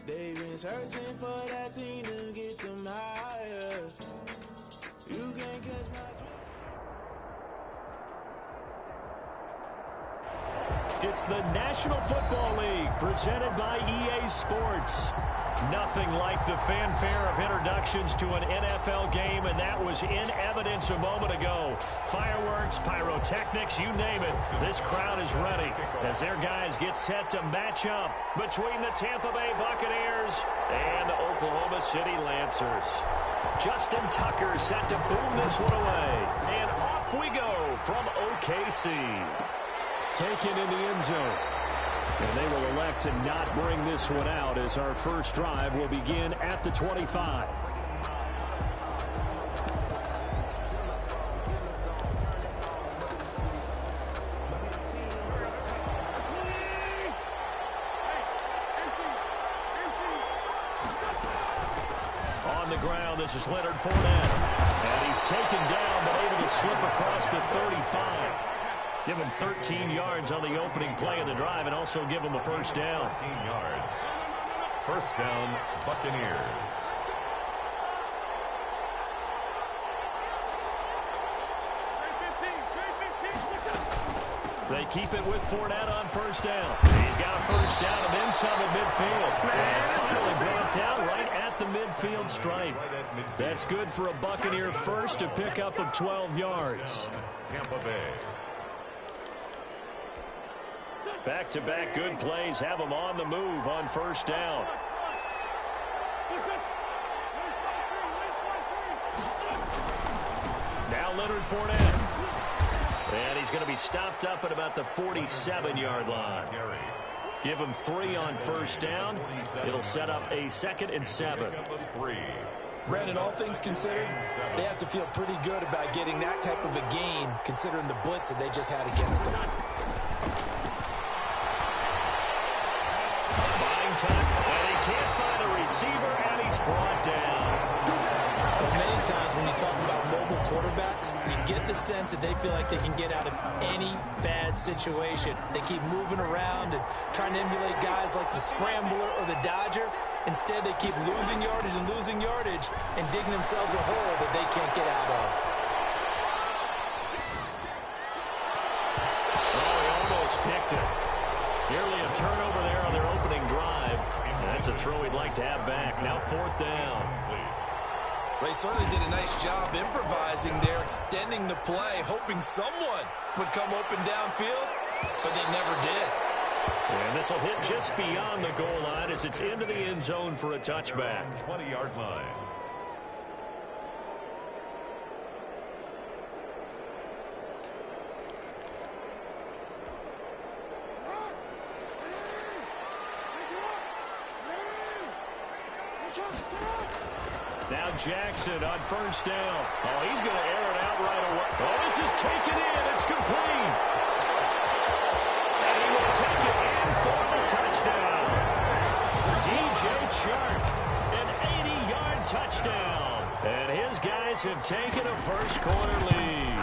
They've been searching for that thing to get them higher. You can't catch my drift. It's the National Football League presented by EA Sports. Nothing like the fanfare of introductions to an NFL game, and that was in evidence a moment ago. Fireworks, pyrotechnics, you name it. This crowd is ready as their guys get set to match up between the Tampa Bay Buccaneers and the Oklahoma City Lancers. Justin Tucker set to boom this one away. And off we go from OKC. Taken in the end zone. And they will elect to not bring this one out as our first drive will begin at the 25. On the ground, this is Leonard Fournette. And he's taken down but able to slip across the 35. Give him 13 yards on the opening play of the drive and also give him a first down. 13 yards. First down, Buccaneers. They keep it with Fournette on first down. He's got a first down and then some at midfield. And finally brought down right at the midfield stripe. That's good for a Buccaneer first, a pickup of 12 yards. Tampa Bay. Back-to-back good plays have them on the move on first down. Now Leonard Fournette. And he's going to be stopped up at about the 47-yard line. Give him 3 on first down. It'll set up a 2nd and 7. Brandon, all things considered, they have to feel pretty good about getting that type of a gain considering the blitz that they just had against them. And he can't find a receiver, and he's brought down. Well, many times when you talk about mobile quarterbacks, you get the sense that they feel like they can get out of any bad situation. They keep moving around and trying to emulate guys like the Scrambler or the Dodger. Instead, they keep losing yardage and digging themselves a hole that they can't get out of. Oh, he almost picked it. Nearly a turnover there on their opening drive. That's a throw he'd like to have back. Now 4th down. They certainly did a nice job improvising there, extending the play, hoping someone would come open downfield, but they never did. And this will hit just beyond the goal line as it's into the end zone for a touchback. 20-yard line. Now Jackson on first down. Oh, he's going to air it out right away. Oh, this is taken in. It's complete. And he will take it in for the touchdown. DJ Chark, an 80-yard touchdown. And his guys have taken a first-quarter lead.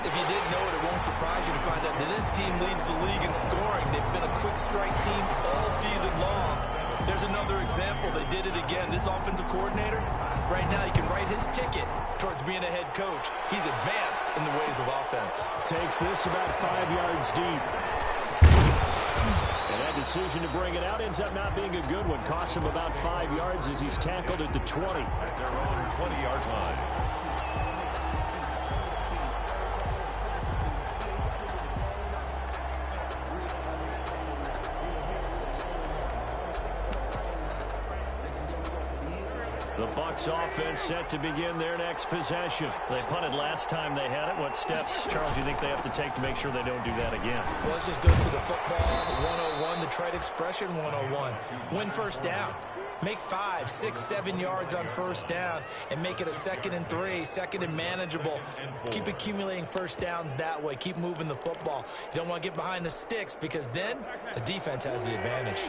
If you didn't know it, it won't surprise you to find out that this team leads the league in scoring. They've been a quick strike team all season long. There's another example. They did it again. This offensive coordinator, right now, he can write his ticket towards being a head coach. He's advanced in the ways of offense. Takes this about 5 yards deep. And that decision to bring it out ends up not being a good one. Costs him about 5 yards as he's tackled at the 20. At their own 20-yard line. The Bucs offense set to begin their next possession. They punted last time they had it. What steps, Charles, do you think they have to take to make sure they don't do that again? Well, let's just go to the football 101, the trade expression 101. Win first down. Make 5, 6, 7 yards on first down and make it a 2nd and 3, 2nd and manageable. Keep accumulating first downs that way. Keep moving the football. You don't want to get behind the sticks because then the defense has the advantage.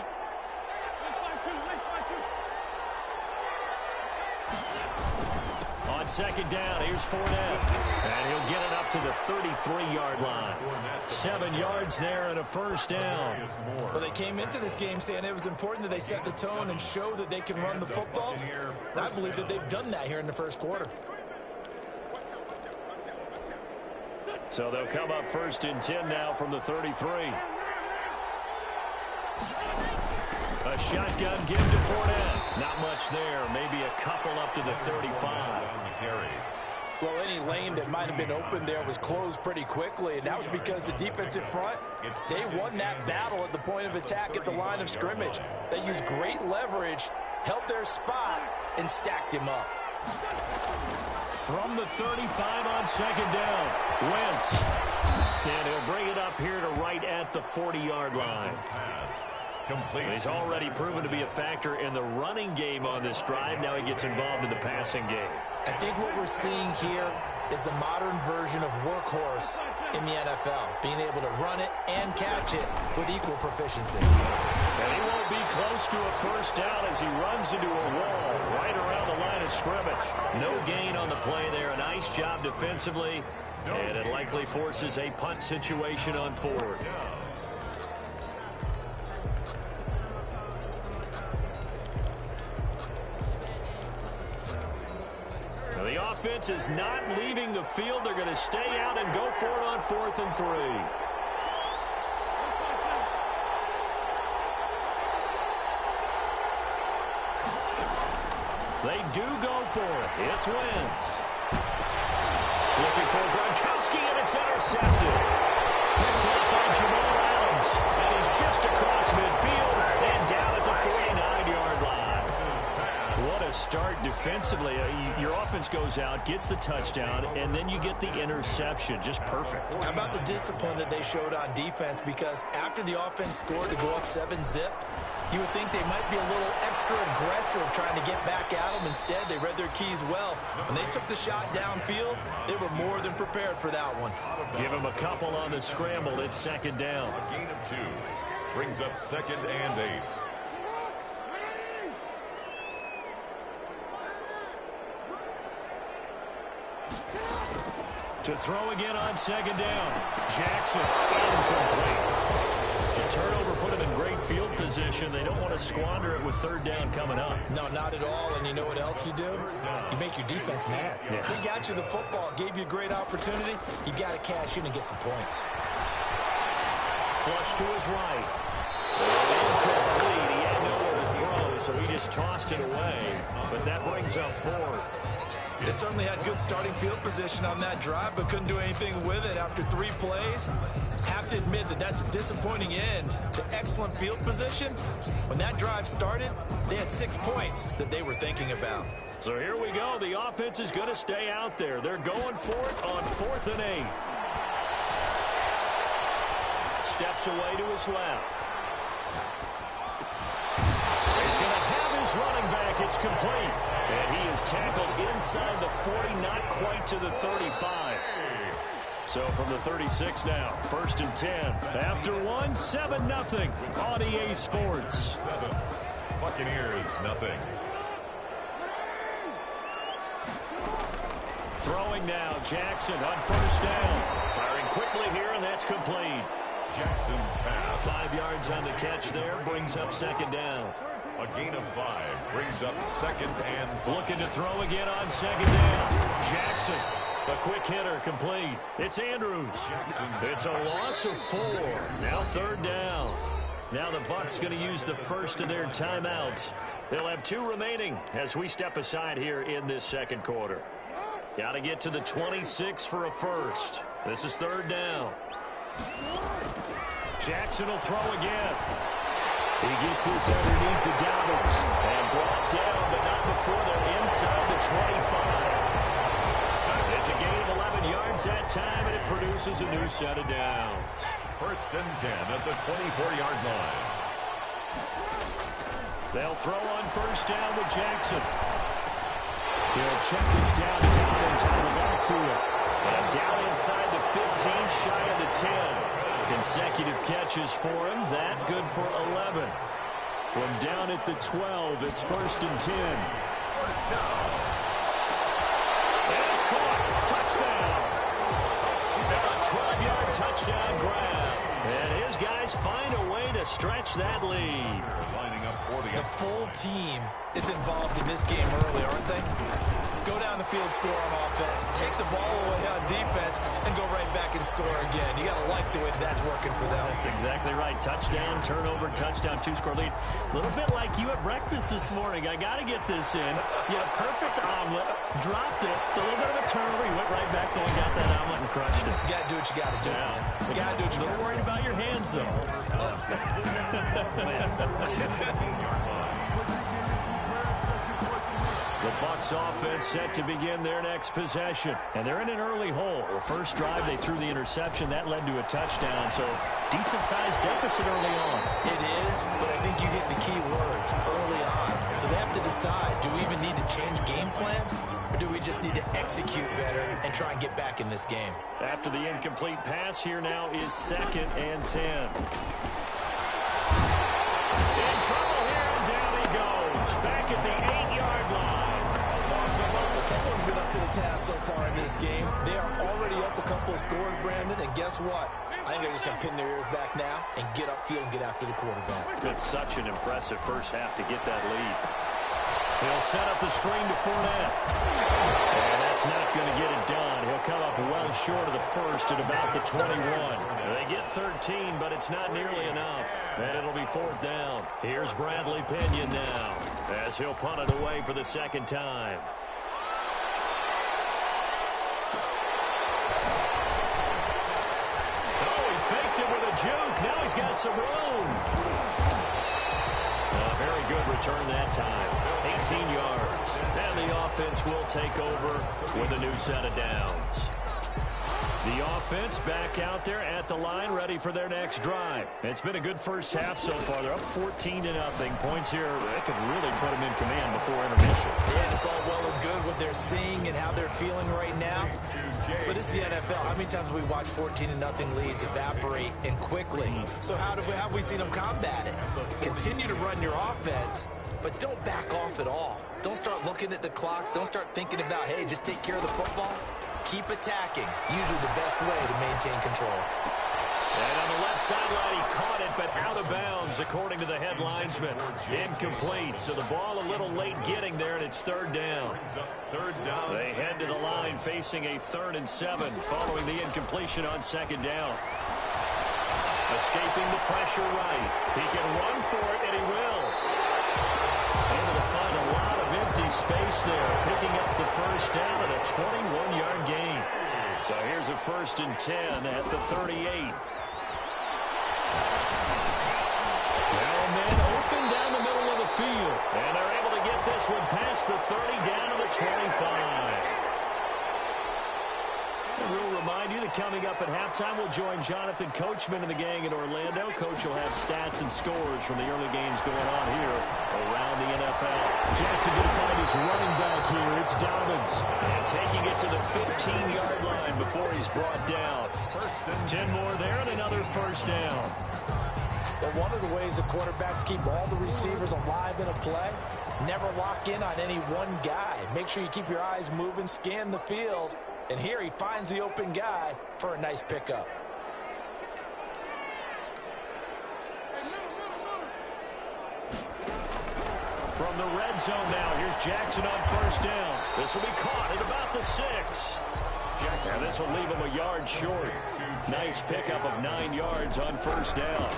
On second down, here's Fournette. And he'll get it up to the 33-yard line. 7 yards there and a first down. Well, they came into this game saying it was important that they set the tone and show that they can run the football. And I believe that they've done that here in the first quarter. So they'll come up first and 10 now from the 33. A shotgun give to Fournette. Not much there. Maybe a couple up to the 35. Well, any lane that might have been open there was closed pretty quickly, and that was because the defensive front, they won that battle at the point of attack at the line of scrimmage. They used great leverage, held their spot, and stacked him up. From the 35 on second down, Wentz. And he'll bring it up here to right at the 40-yard line. Complete. He's already proven to be a factor in the running game on this drive. Now he gets involved in the passing game. I think what we're seeing here is the modern version of workhorse in the NFL, being able to run it and catch it with equal proficiency. And he won't be close to a first down as he runs into a wall right around the line of scrimmage. No gain on the play there. A nice job defensively, and it likely forces a punt situation on fourth. The offense is not leaving the field. They're going to stay out and go for it on 4th and 3. They do go for it. It's Wentz. Looking for Gronkowski, and it's intercepted. Picked up by Jamal Adams. And he's just across midfield and down at the 49-yard line. What a start defensively. Your offense goes out, gets the touchdown, and then you get the interception. Just perfect. How about the discipline that they showed on defense? Because after the offense scored to go up 7-zip, you would think they might be a little extra aggressive trying to get back at them. Instead, they read their keys well. When they took the shot downfield, they were more than prepared for that one. Give them a couple on the scramble. It's second down. A gain of 2. Brings up 2nd and 8. To throw again on second down. Jackson, incomplete. The turnover put him in great field position. They don't want to squander it with 3rd down coming up. No, not at all. And you know what else you do? You make your defense mad. Yeah. They got you the football, gave you a great opportunity. You got to cash in and get some points. Flush to his right. Incomplete. He had nowhere to throw, so he just tossed it away. But that brings up 4th. They certainly had good starting field position on that drive, but couldn't do anything with it after 3 plays. Have to admit that that's a disappointing end to excellent field position. When that drive started, they had 6 points that they were thinking about. So here we go. The offense is going to stay out there. They're going for it on 4th and 8. Steps away to his left. He's going to have his running back. It's complete. And he is tackled inside the 40, not quite to the 35. So from the 36 now, 1st and 10. After 1, 7-0 on EA Sports. 7. Buccaneers, nothing. Throwing now, Jackson on 1st down. Firing quickly here, and that's complete. Jackson's pass. 5 yards on the catch there, brings up 2nd down. A gain of 5 brings up 2nd and 5. Looking to throw again on 2nd down. Jackson, a quick hitter, complete. It's Andrews. It's a loss of 4. Now 3rd down. Now the Bucs going to use the first of their timeouts. They'll have 2 remaining as we step aside here in this second quarter. Got to get to the 26 for a first. This is 3rd down. Jackson will throw again. He gets this underneath to Dobbins. And brought down, but not before they're inside the 25. It's a gain of 11 yards that time, and it produces a new set of downs. 1st and 10 at the 24-yard line. They'll throw on 1st down with Jackson. He'll check this down to Dobbins out of the backfield. And down inside the 15, shy of the 10. Consecutive catches for him. That good for 11. From down at the 12, it's 1st and 10. First down. touchdown. A 12-yard touchdown grab. And his guys find a way to stretch that lead. Lining up for The full team is involved in this game early, aren't they? Go down the field, score on offense, take the ball away on defense, and go right back and score again. You got to like the way that's working for them. That's exactly right. Touchdown, turnover, touchdown, two-score lead. A little bit like you at breakfast this morning. I got to get this in. You had a perfect omelet, dropped it, so a little bit of a turnover. You went right back there and got that omelet and crushed it. Got to do what you got to do, man. Got to do what you got to do. A little worried about your hands, though. The Bucs offense set to begin their next possession. And they're in an early hole. First drive, they threw the interception. That led to a touchdown. So decent-sized deficit early on. It is, but I think you hit the key words, early on. So they have to decide, do we even need to change game plan? Or do we just need to execute better and try and get back in this game? After the incomplete pass, here now is 2nd and 10. In trouble here, and down he goes. Back at the 8-yard line. Someone's been up to the task so far in this game. They are already up a couple of scores, Brandon, and guess what? I think they're just going to pin their ears back now and get upfield and get after the quarterback. It's such an impressive first half to get that lead. He'll set up the screen to Fournette. And that's not going to get it done. He'll come up well short of the first at about the 21. They get 13, but it's not nearly enough. And it'll be 4th down. Here's Bradley Pinion now as he'll punt it away for the second time. Faked it with a juke. Now he's got some room. A very good return that time. 18 yards. And the offense will take over with a new set of downs. The offense back out there at the line, ready for their next drive. It's been a good first half so far. They're up 14-0. Points here, they can really put them in command before intermission. Yeah, and it's all well and good what they're seeing and how they're feeling right now. But it's the NFL. How many times have we watched 14-0 leads evaporate and quickly? So how have we seen them combat it? Continue to run your offense, but don't back off at all. Don't start looking at the clock. Don't start thinking about, hey, just take care of the football. Keep attacking. Usually the best way to maintain control. And on the left sideline, he caught it, but out of bounds, according to the head linesman. Incomplete, so the ball a little late getting there, and it's 3rd down. They head to the line facing a 3rd and 7, following the incompletion on 2nd down. Escaping the pressure right. He can run for it, and he will. Able to find a lot of empty space there, picking up the first down at a 21-yard gain. So here's a 1st and 10 at the 38. Now men open down the middle of the field, and they're able to get this one past the 30 down to the 25. And we'll remind you that coming up at halftime, we'll join Jonathan Coachman and the gang in Orlando. Coach will have stats and scores from the early games going on here around the NFL. Jackson going to find his running back here. It's Dobbins. And taking it to the 15-yard line before he's brought down. 10 more there and another 1st down. But one of the ways the quarterbacks keep all the receivers alive in a play, never lock in on any one guy. Make sure you keep your eyes moving, scan the field. And here he finds the open guy for a nice pickup. From the red zone now, here's Jackson on 1st down. This will be caught at about the 6. And this will leave him a yard short. Nice pickup of 9 yards on 1st down.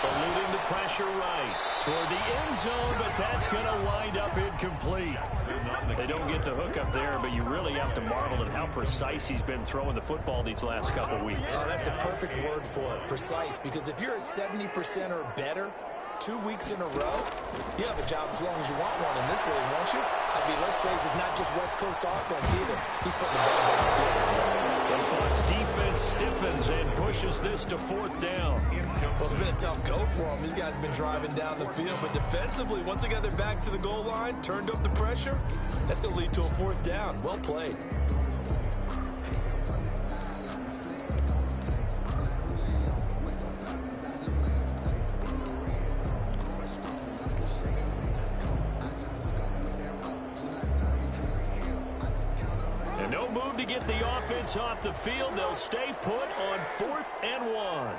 Eluding the pressure right toward the end zone, but that's going to wind up incomplete. They don't get the hook up there, but you really have to marvel at how precise he's been throwing the football these last couple weeks. Oh, that's the perfect word for it, precise, because if you're at 70% or better 2 weeks in a row, you have a job as long as you want one in this league, won't you? I mean, let's face it, it's not just West Coast offense either. He's putting the ball down the field as well. The Bucs defense stiffens and pushes this to 4th down. Well, it's been a tough go for them. These guys have been driving down the field, but defensively, once they got their backs to the goal line, turned up the pressure, that's going to lead to a 4th down. Well played. move to get the offense off the field. They'll stay put on 4th and 1.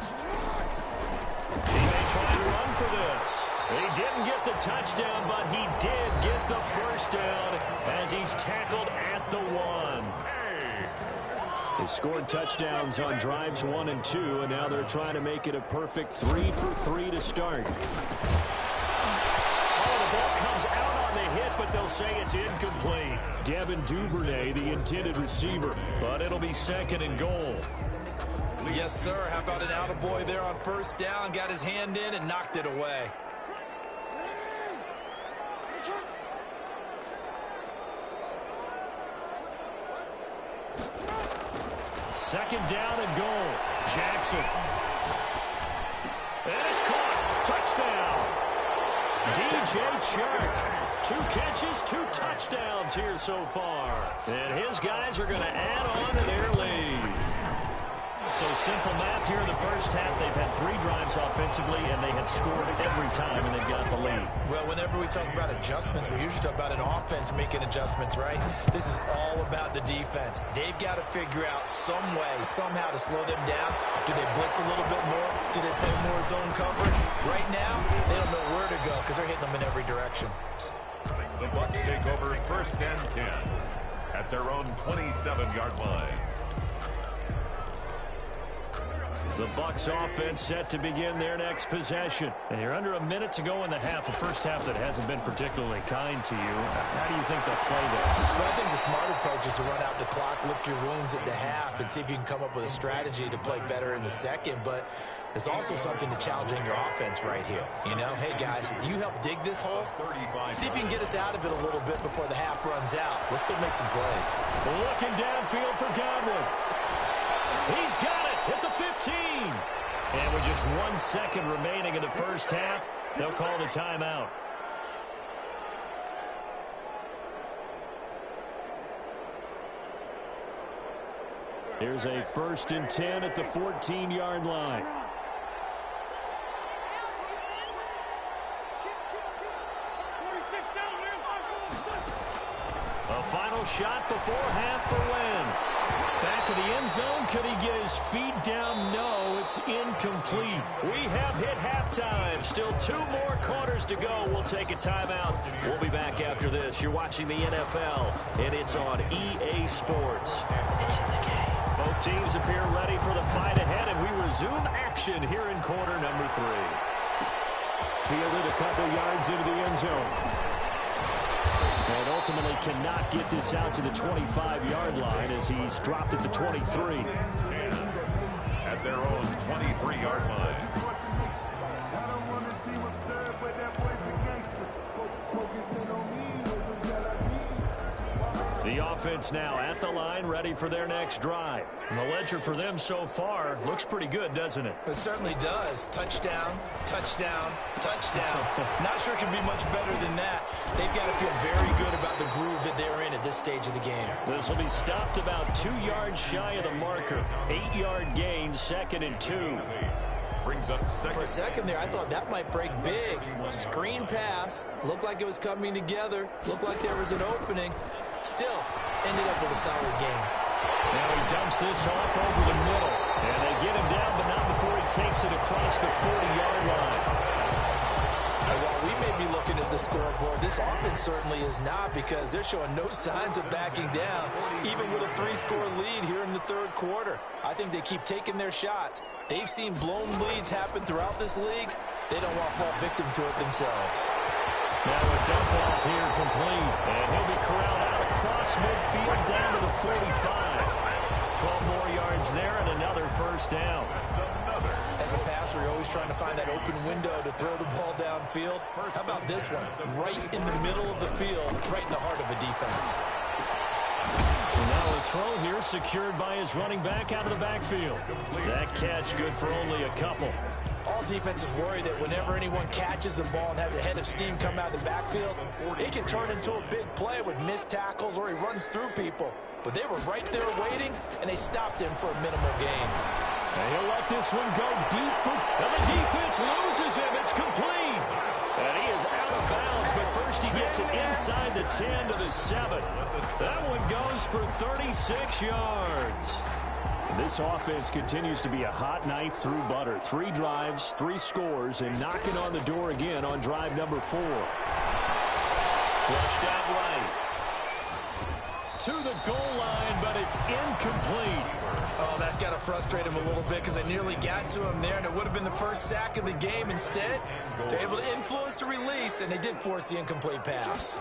He may try to run for this. He didn't get the touchdown, but he did get the first down as he's tackled at the 1. They scored touchdowns on drives 1 and 2, and now they're trying to make it a perfect 3 for 3 to start. Oh, the ball comes out on the hit, but they'll say it's incomplete. Devin Duvernay, the intended receiver, but it'll be 2nd and goal. Yes, sir. How about an attaboy there on 1st down? Got his hand in and knocked it away. Second down and goal. Jackson. And it's caught. Touchdown. DJ Chark. 2 catches, 2 touchdowns here so far. And his guys are going to add on to their lead. So simple math here in the first half. They've had 3 drives offensively, and they had scored every time, and they've got the lead. Well, whenever we talk about adjustments, we usually talk about an offense making adjustments, right? This is all about the defense. They've got to figure out some way, somehow to slow them down. Do they blitz a little bit more? Do they play more zone coverage? Right now, they don't know where to go because they're hitting them in every direction. The Bucs take over 1st and 10 at their own 27-yard line. The Bucs offense set to begin their next possession. And you're under a minute to go in the half. A first half that hasn't been particularly kind to you. How do you think they'll play this? Well, I think the smart approach is to run out the clock, lick your wounds at the half, and see if you can come up with a strategy to play better in the second. But there's also something to challenging your offense right here. You know, hey, guys, you help dig this hole. See if you can get us out of it a little bit before the half runs out. Let's go make some plays. Looking downfield for Godwin. He's got it at the 15. And with just 1 second remaining in the first half, they'll call the timeout. Here's a 1st and 10 at the 14-yard line. A final shot before half for Wentz. Back of the end zone. Could he get his feet down? No, it's incomplete. We have hit halftime. Still 2 more quarters to go. We'll take a timeout. We'll be back after this. You're watching the NFL, and it's on EA Sports. It's in the game. Both teams appear ready for the fight ahead, and we resume action here in quarter number 3. Fielded a couple yards into the end zone. And ultimately cannot get this out to the 25-yard line as he's dropped at the 23. At their own 23-yard line. The offense now at the line, ready for their next drive. And the ledger for them so far looks pretty good, doesn't it? It certainly does. Touchdown, touchdown, touchdown. Not sure it can be much better than that. They've got to feel very good about the groove that they're in at this stage of the game. This will be stopped about 2 yards shy of the marker. 8-yard gain, 2nd and 2. Brings up second. For a second there, I thought that might break big. Screen pass. Looked like it was coming together. Looked like there was an opening. Still, ended up with a solid game. Now he dumps this off over the middle. And they get him down, but not before he takes it across the 40-yard line. And while we may be looking at the scoreboard, this offense certainly is not, because they're showing no signs of backing down, even with a 3-score lead here in the 3rd quarter. I think they keep taking their shots. They've seen blown leads happen throughout this league. They don't want to fall victim to it themselves. Now a dump off here complete. And he'll be corralled out across midfield down to the 45. 12 more yards there and another first down. As a passer, you're always trying to find that open window to throw the ball downfield. How about this one? Right in the middle of the field, right in the heart of a defense. And now a throw here secured by his running back out of the backfield. That catch good for only a couple. All defenses worry that whenever anyone catches the ball and has a head of steam come out of the backfield, it can turn into a big play with missed tackles or he runs through people. But they were right there waiting, and they stopped him for a minimal gain. And he'll let this one go deep for, and the defense loses him. It's complete. And he is out of bounds, but first he gets gets it inside the 10 to the 7. That one goes for 36 yards. This offense continues to be a hot knife through butter. 3 drives, 3 scores, and knocking on the door again on drive number 4. Flushed out right. To the goal line, but it's incomplete. Oh, that's got to frustrate him a little bit because they nearly got to him there, and it would have been the first sack of the game. Instead, they're able to influence the release, and they did force the incomplete pass.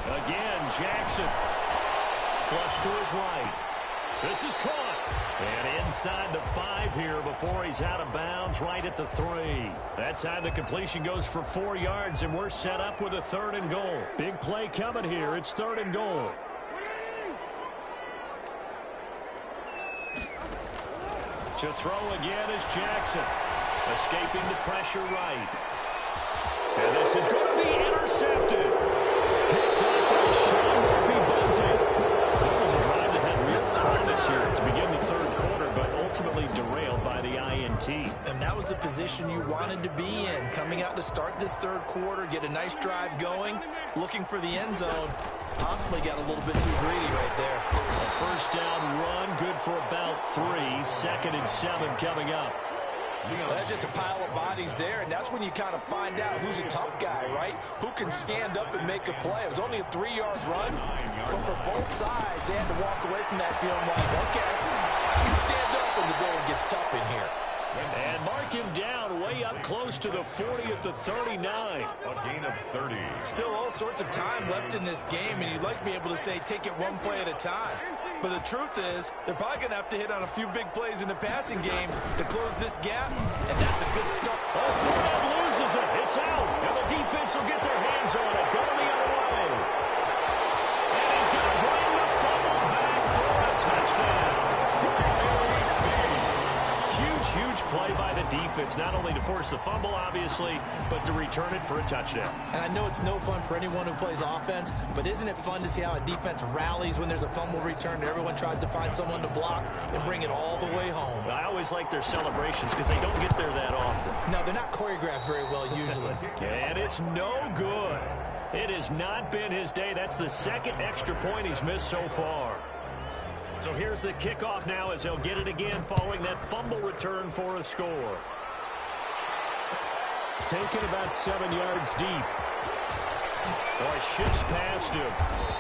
Again, Jackson. Flush to his right. This is caught. And inside the 5 here before he's out of bounds right at the 3. That time the completion goes for 4 yards, and we're set up with a 3rd and goal. Big play coming here. It's 3rd and goal. To throw again is Jackson. Escaping the pressure right. And this is going to be intercepted. Picked up by Sean Murphy-Bunting. That was a drive that had real promise here to begin the 3rd quarter, but ultimately derailed by the INT. And that was the position you wanted to be in. Coming out to start this 3rd quarter, get a nice drive going, looking for the end zone. Possibly got a little bit too greedy right there. A first down run, good for about 3. 2nd and 7 coming up. Well, that's just a pile of bodies there, and that's when you kind of find out who's a tough guy, right? Who can stand up and make a play. It was only a 3-yard run, but for both sides, they had to walk away from that feeling like, okay, I can stand up when the going gets tough in here. And mark him down way up close to the 40 at the 39. A gain of 30. Still all sorts of time left in this game, and you'd like to be able to say take it one play at a time. But the truth is, they're probably going to have to hit on a few big plays in the passing game to close this gap, and that's a good start. Oh, Fournette loses it. It's out, and the defense will get their hands on it. Going the other way. And he's going to bring the fumble back for a touchdown. Huge play by the defense, not only to force the fumble, obviously, but to return it for a touchdown. And I know it's no fun for anyone who plays offense, but isn't it fun to see how a defense rallies when there's a fumble return and everyone tries to find someone to block and bring it all the way home? I always like their celebrations because they don't get there that often. No, they're not choreographed very well usually. And it's no good. It has not been his day. That's the 2nd extra point he's missed so far. So here's the kickoff now as he'll get it again following that fumble return for a score. Taken about 7 yards deep. Boy, shifts past him.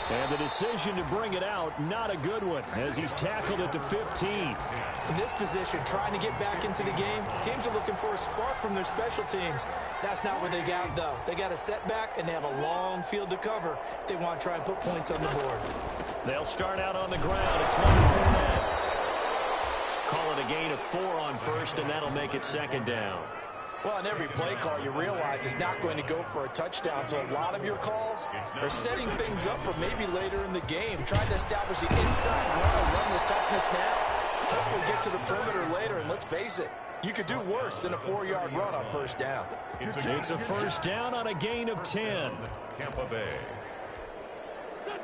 And the decision to bring it out, not a good one, as he's tackled at the 15. In this position, trying to get back into the game, teams are looking for a spark from their special teams. That's not what they got, though. They got a setback, and they have a long field to cover if they want to try and put points on the board. They'll start out on the ground. It's number 4. Call it a gain of 4 on 1st, and that'll make it 2nd down. Well, on every play call, you realize it's not going to go for a touchdown. So a lot of your calls are setting things up for maybe later in the game. Trying to establish the inside run with toughness now. Hopefully get to the perimeter later. And let's face it, you could do worse than a 4-yard run on first down. It's a first down on a gain of 10. Tampa Bay.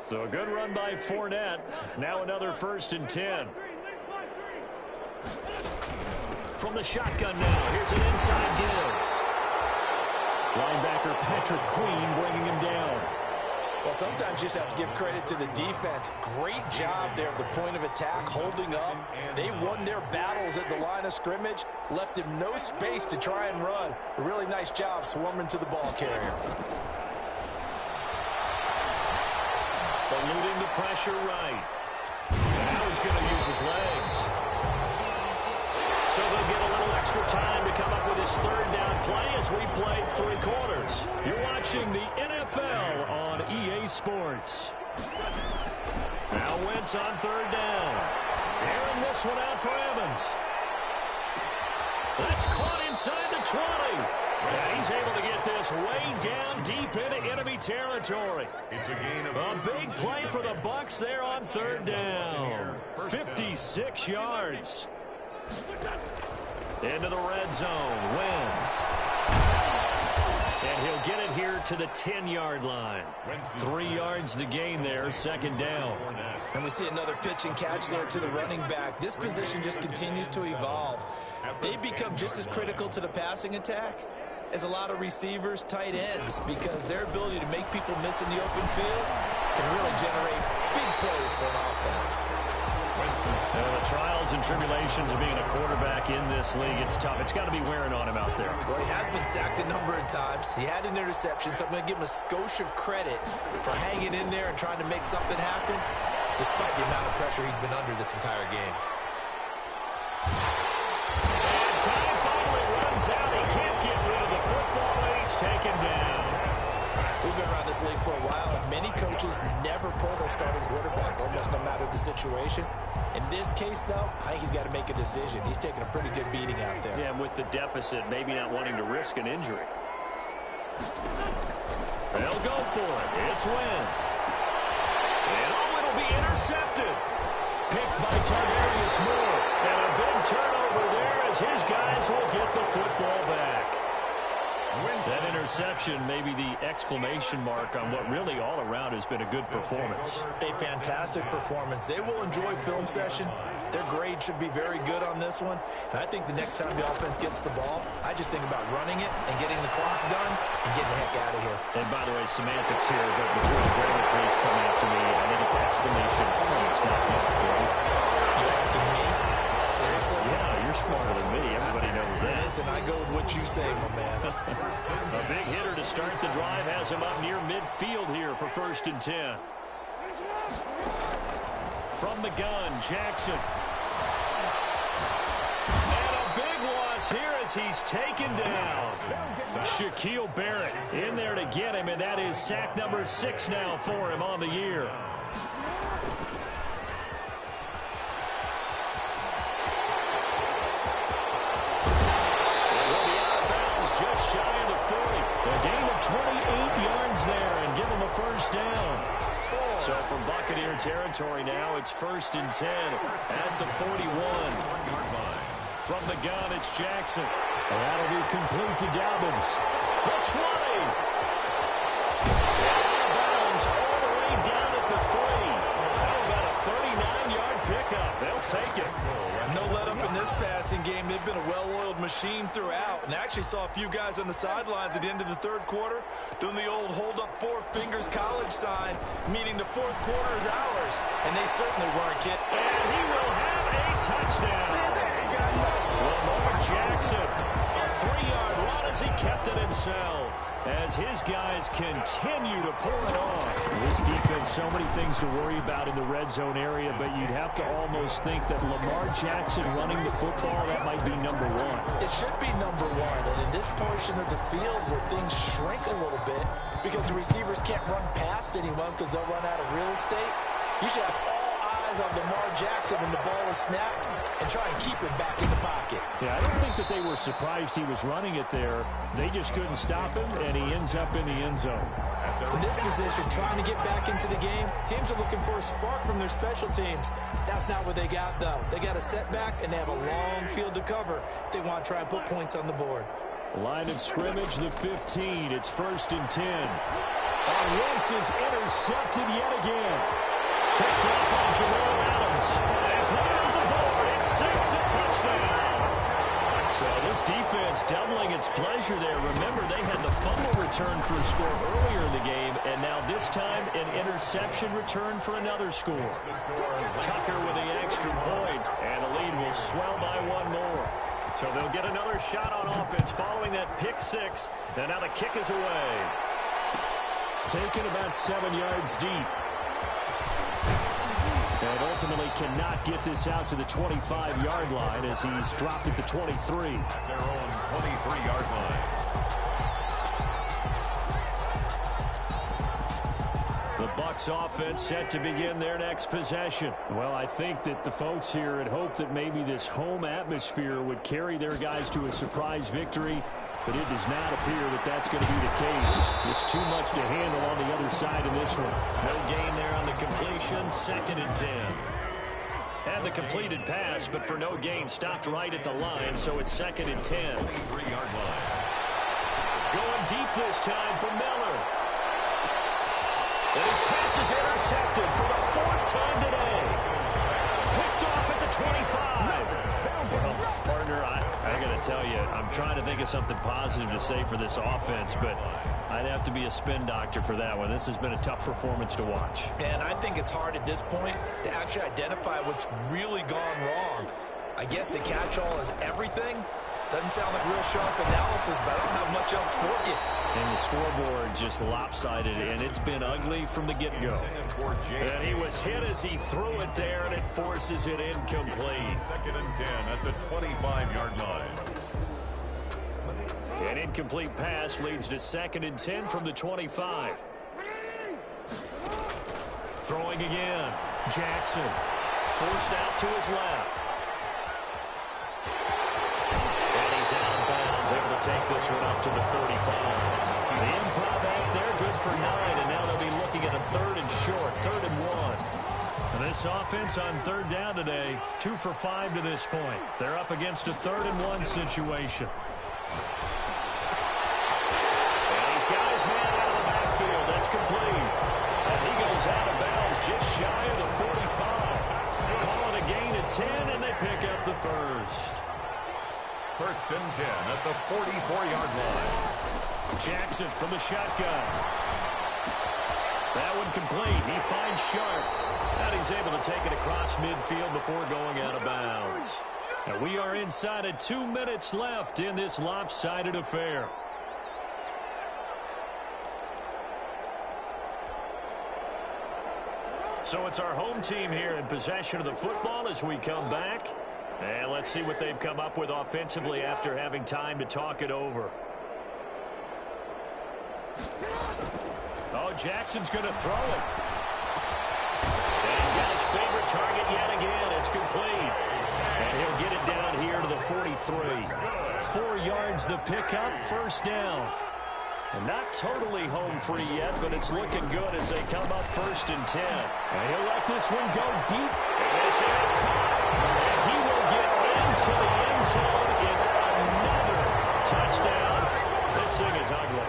So a good run by Fournette. Now another 1st and 10. From the shotgun now, here's an inside give. Linebacker Patrick Queen bringing him down. Well, sometimes you just have to give credit to the defense. Great job there at the point of attack, holding up. They won their battles at the line of scrimmage, left him no space to try and run. A really nice job swarming to the ball carrier. Eluding the pressure right. Now he's going to use his legs. So they'll get a little extra time to come up with his 3rd down play as we played 3 quarters. You're watching the NFL on EA Sports. Now Wentz on 3rd down. Airing this one out for Evans. That's caught inside the 20. And he's able to get this way down deep into enemy territory. It's a gain of a big play for the Bucs there on 3rd down. 56 yards. Into the red zone. Wentz. And he'll get it here to the 10-yard line. 3 yards the gain there, 2nd down. And we see another pitch and catch there to the running back. This position just continues to evolve. They become just as critical to the passing attack is a lot of receivers, tight ends, because their ability to make people miss in the open field can really generate big plays for an offense. The trials and tribulations of being a quarterback in this league, it's tough. It's got to be wearing on him out there. Well, he has been sacked a number of times. He had an interception, so I'm going to give him a skosh of credit for hanging in there and trying to make something happen, despite the amount of pressure he's been under this entire game. And time finally runs out. He can't get rid of the football, and he's taken down. We've been around this league for a while, and many coaches never pull their starting quarterback, almost no matter the situation. In this case, though, I think he's got to make a decision. He's taking a pretty good beating out there. Yeah, and with the deficit, maybe not wanting to risk an injury. They'll go for it. It's Wentz. And it'll be intercepted. Picked by Tarvarius Moore. And a big turnover there as his guys will get the football back. That interception may be the exclamation mark on what really all around has been a good performance. A fantastic performance. They will enjoy film session. Their grade should be very good on this one. And I think the next time the offense gets the ball, I just think about running it and getting the clock done and getting the heck out of here. And by the way, semantics here, but before the grammar police come after me, I think it's exclamation points, not mark. You asking me? Seriously? Yeah, you're smarter than me. Everybody knows that. Listen, I go with what you say, my man. A big hitter to start the drive has him up near midfield here for 1st and 10. From the gun, Jackson. And a big loss here as he's taken down. Shaquille Barrett in there to get him, and that is sack number 6 now for him on the year. Just shy of the 40. A gain of 28 yards there and give him a 1st down. So from Buccaneer territory now, it's 1st and 10 at the 41. From the gun, it's Jackson. And that'll be complete to Dobbins. The 20. Out of bounds all the way down at the 3. How about a 39-yard pickup? They'll take it. No let up in this passing game. They've been a well-oiled machine throughout. And I actually saw a few guys on the sidelines at the end of the 3rd quarter doing the old hold up 4 fingers college sign, meaning the 4th quarter is ours. And they certainly weren't kidding. And he will have a touchdown. Lamar Jackson, a 3-yard run as he kept it himself. As his guys continue to pull it off. This defense, so many things to worry about in the red zone area, but you'd have to almost think that Lamar Jackson running the football, that might be number 1. It should be number 1, and in this portion of the field where things shrink a little bit because the receivers can't run past anyone because they'll run out of real estate, you should have all eyes on Lamar Jackson when the ball is snapped and try and keep it back in the pocket. Yeah, I don't think that they were surprised he was running it there. They just couldn't stop him, and he ends up in the end zone. In this position, trying to get back into the game, teams are looking for a spark from their special teams. That's not what they got, though. They got a setback, and they have a long field to cover if they want to try and put points on the board. Line of scrimmage, the 15. It's 1st and 10. And Wentz is intercepted yet again. Picked up by Jamal Adams. And put it on the board. It's 6, a touchdown. So this defense doubling its pleasure there. Remember, they had the fumble return for a score earlier in the game, and now this time an interception return for another score. Tucker with the extra point, and the lead will swell by 1 more. So they'll get another shot on offense following that pick 6, and now the kick is away. Taken about 7 yards deep. And ultimately cannot get this out to the 25-yard line as he's dropped at the 23. At their own 23-yard line. The Bucs offense set to begin their next possession. Well, I think that the folks here had hoped that maybe this home atmosphere would carry their guys to a surprise victory, but it does not appear that that's going to be the case. There's too much to handle on the other side of this one. No gain there on the completion, 2nd and 10. Had the completed pass, but for no gain, stopped right at the line, so it's 2nd and 10. 3-yard line. Going deep this time for Miller. And his pass is intercepted for the 4th time today. Picked off at the 25. Well, partner, I got to I tell you, I'm trying to think of something positive to say for this offense, but I'd have to be a spin doctor for that one. This has been a tough performance to watch. And I think it's hard at this point to actually identify what's really gone wrong. I guess the catch-all is everything. Doesn't sound like real sharp analysis, but I don't have much else for you. And the scoreboard just lopsided, and it's been ugly from the get-go. And he was hit as he threw it there, and it forces it incomplete. 2nd and 10 at the 25-yard line. An incomplete pass leads to 2nd and 10 from the 25. Throwing again. Jackson forced out to his left. He's out of bounds, able to take this one up to the 35. The improv out there, good for 9, and now they'll be looking at a 3rd and short, 3rd and 1. And this offense on 3rd down today, 2 for 5 to this point. They're up against a 3rd and 1 situation. And he's got his man out of the backfield. That's complete. And he goes out of bounds just shy of the 45. Call it a gain of 10, and they pick up the first. 1st and 10 at the 44-yard line. Jackson from the shotgun. That one complete. He finds Sharp. And he's able to take it across midfield before going out of bounds. And we are inside of 2 minutes left in this lopsided affair. So it's our home team here in possession of the football as we come back. And let's see what they've come up with offensively after having time to talk it over. Oh, Jackson's going to throw it. And he's got his favorite target yet again. It's complete. And he'll get it down here to the 43. 4 yards the pickup, 1st down. And not totally home free yet, but it's looking good as they come up 1st and 10. And he'll let this one go deep. And this is caught. And he will get into the end zone. It's another touchdown. This thing is ugly.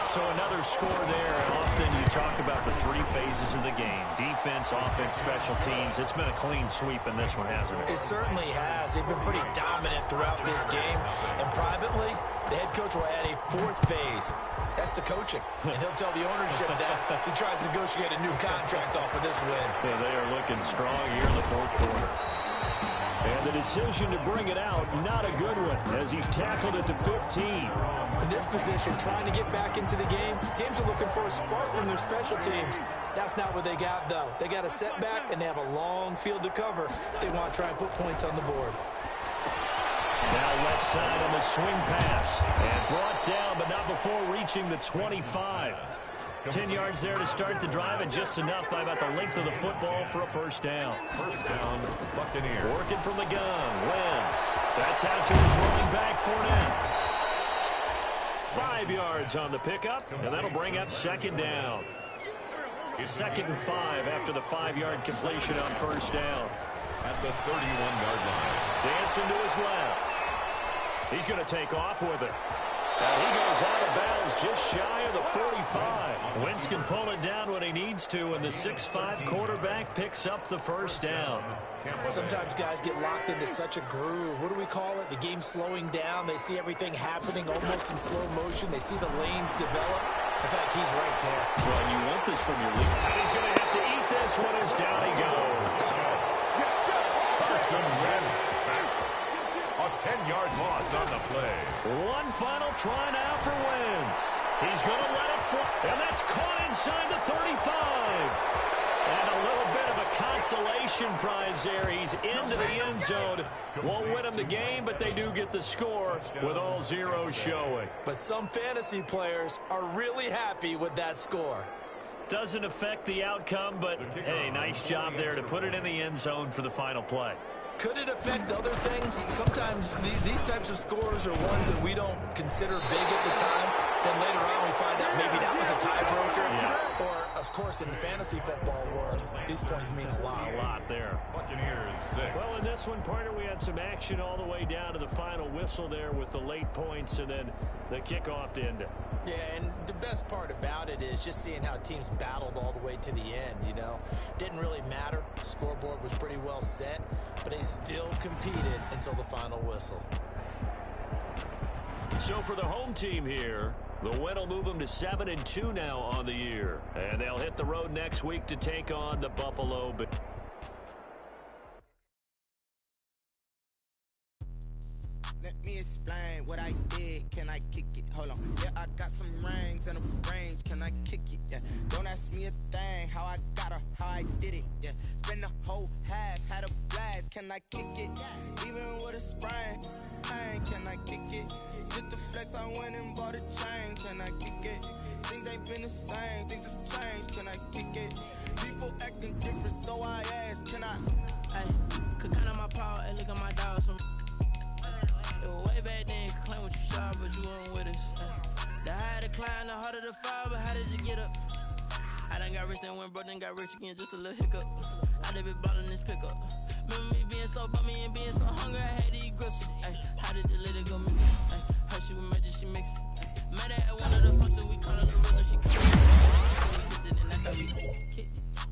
So another score there, and often you talk about the 3 phases of the game. Defense, offense, special teams. It's been a clean sweep in this one, hasn't it? It certainly has. They've been pretty dominant throughout this game. And privately, the head coach will add a 4th phase. That's the coaching. And he'll tell the ownership that as he tries to negotiate a new contract off of this win. Yeah, they are looking strong here in the 4th quarter. And the decision to bring it out, not a good one, as he's tackled at the 15. In this position, trying to get back into the game, teams are looking for a spark from their special teams. That's not what they got, though. They got a setback, and they have a long field to cover if they want to try and put points on the board. Now left side on the swing pass. And brought down, but not before reaching the 25. 10 yards there to start the drive, and just enough by about the length of the football for a 1st down. 1st down, Buccaneers. Working from the gun, Wentz. That's out to his running back, Fournette. 5 yards on the pickup, and that'll bring up 2nd down. 2nd and 5 after the 5-yard completion on 1st down. At the 31-yard line. Dancing to his left. He's going to take off with it. And he goes out of bounds just shy of the 45. Wentz can pull it down when he needs to, and the 6'5" quarterback picks up the 1st down. Sometimes guys get locked into such a groove. What do we call it? The game slowing down. They see everything happening almost in slow motion. They see the lanes develop. In fact, he's right there. Well, you want this from your lead. And he's going to have to eat this one as down he goes. Carson Wentz sacked. A 10-yard loss on the play. One final try now for Wentz. He's going to let it fly. And that's caught inside the 35. And a little bit of a consolation prize there. He's into the end zone. Won't win them the game, but they do get the score with all zeros showing. But some fantasy players are really happy with that score. Doesn't affect the outcome, but hey, nice job there to put it in the end zone for the final play. Could it affect other things? Sometimes these types of scores are ones that we don't consider big at the time. Then later on we find out maybe that was a tiebreaker. Yeah. Or, of course, in the fantasy football world, these points mean a lot. A lot there. Buccaneers 6. Well, in this one, partner, we had some action all the way down to the final whistle there with the late points and then the kickoff to end it. Yeah, and the best part about it is just seeing how teams battled all the way to the end, you know. Didn't really matter. The scoreboard was pretty well set, but they still competed until the final whistle. So for the home team here, the win will move them to 7-2 now on the year. And they'll hit the road next week to take on the Buffalo Bills. Let me explain what I did. Can I kick it? Hold on. Yeah, I got some rings and a range. Can I kick it? Yeah. Don't ask me a thing. How I got her, how I did it. Yeah. Spend the whole half, had a blast. Can I kick it? Even with a sprain. Can I kick it? Just to flex, I went and bought a chain. Can I kick it? Things ain't been the same. Things have changed. Can I kick it? People acting different, so I ask. Can I? Hey, could count on my power and look at my dogs from. It was way back then, could claim what you saw, but you weren't with us. The higher the climb, the harder the fall, but how did you get up? I done got rich and went broke, then got rich again, just a little hiccup. I done been ballin' this pickup. Remember me being so bummy and being so hungry, I had to eat gristle. How did the lady go missing? Her she was magic, she mixed it. Met her at one of the functions, we called her the rhythm, she kicked it. And that's how we kicked it.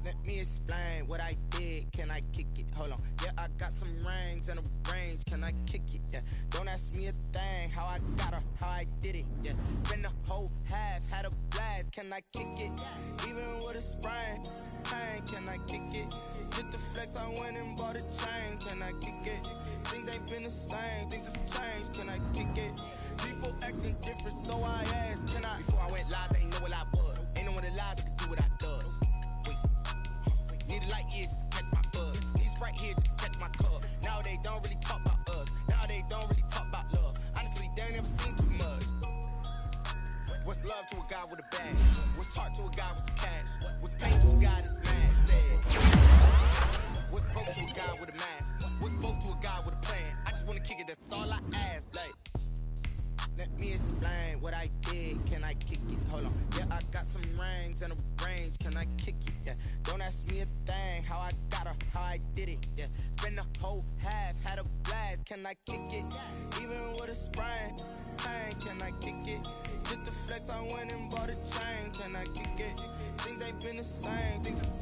Let me explain what I did. Can I kick it? Hold on. Yeah, I got some rings and a range. Can I kick it? Yeah. Don't ask me a thing. How I got her, how I did it. Yeah. Spend the whole half, had a blast. Can I kick it? Even with a sprain. Can I kick it? Just to flex, I went and bought a chain. Can I kick it? Things ain't been the same. Things have changed. Can I kick it? People acting different, so I asked. Can I? Before I went live, they ain't know what I was. Ain't no one alive that could do what I does. Need a light ears to catch my buzz. Need Sprite here to catch my cup. Now they don't really talk about us. Now they don't really talk about love. Honestly, they ain't never seen too much. What's love to a guy with a bag? What's heart to a guy with some cash? What's pain to a guy that's mad? Said. What's broke to a guy with a mask? What's both to a guy with a plan? I just wanna kick it, that's all I ask. Like, let me explain what I did. Can I kick it? Hold on. Yeah, I got some rings and a range. Can I kick it? Yeah. Don't ask me a thing. How I got her, how I did it. Yeah. Spend the whole half, had a blast. Can I kick it? Even with a sprain. Can I kick it? Just to flex, I went and bought a chain. Can I kick it? Things ain't been the same. Things have